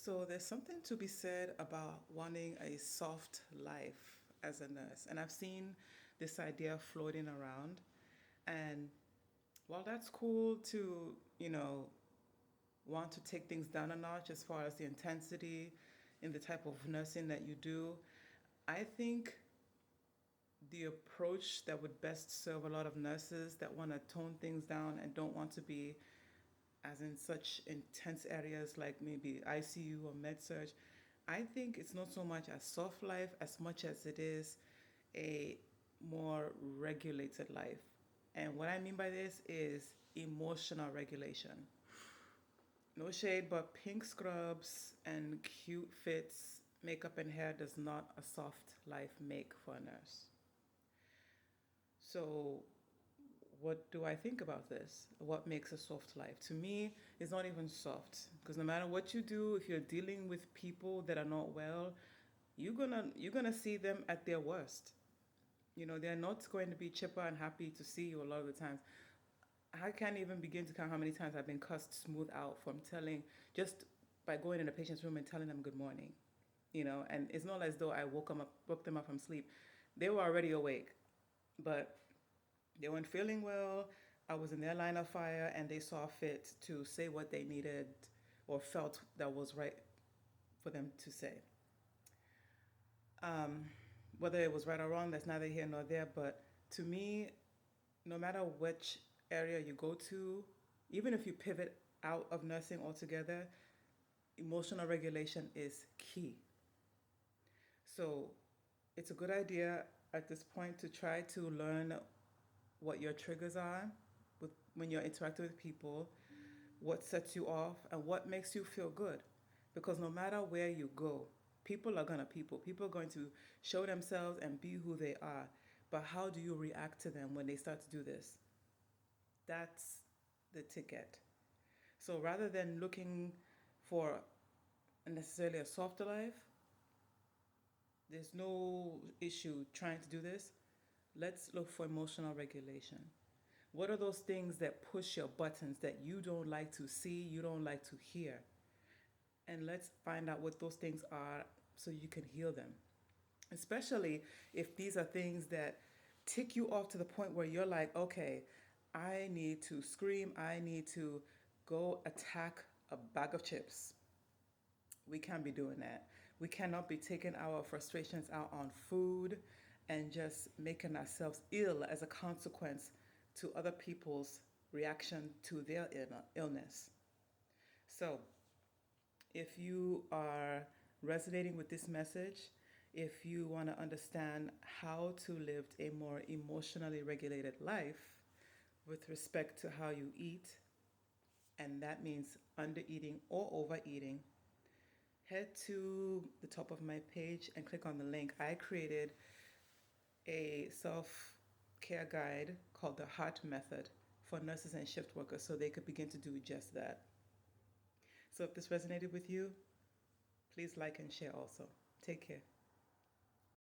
So there's something to be said about wanting a soft life as a nurse. And I've seen this idea floating around. And while that's cool to, want to take things down a notch as far as the intensity in the type of nursing that you do, I think the approach that would best serve a lot of nurses that want to tone things down and don't want to be as in such intense areas like maybe ICU or med surge, I think it's not so much a soft life as much as it is a more regulated life. And what I mean by this is emotional regulation. No shade, but pink scrubs and cute fits, makeup and hair does not a soft life make for a nurse. So, what do I think about this? What makes a soft life? To me, it's not even soft because no matter what you do, if you're dealing with people that are not well, you're gonna see them at their worst. They're not going to be chipper and happy to see you a lot of the times. I can't even begin to count how many times I've been cussed smooth out from telling just by going in a patient's room and telling them good morning. And it's not as though I woke them up from sleep. They were already awake, but they weren't feeling well. I was in their line of fire, and they saw fit to say what they needed or felt that was right for them to say. Um, Whether it was right or wrong, that's neither here nor there. But to me, no matter which area you go to, even if you pivot out of nursing altogether, emotional regulation is key. So it's a good idea at this point to try to learn what your triggers are when you're interacting with people, what sets you off, and what makes you feel good. Because no matter where you go, people are gonna people. People are going to show themselves and be who they are. But how do you react to them when they start to do this? That's the ticket. So rather than looking for necessarily a softer life, there's no issue trying to do this. Let's look for emotional regulation. What are those things that push your buttons that you don't like to see, you don't like to hear? And let's find out what those things are so you can heal them. Especially if these are things that tick you off to the point where you're like, okay, I need to scream, I need to go attack a bag of chips. We can't be doing that. We cannot be taking our frustrations out on food and just making ourselves ill as a consequence to other people's reaction to their illness. So, if you are resonating with this message, if you want to understand how to live a more emotionally regulated life with respect to how you eat, and that means undereating or overeating, head to the top of my page and click on the link. I created a self care guide called the Heart Method for nurses and shift workers so they could begin to do just that. So if this resonated with you, please like and share also. Take care.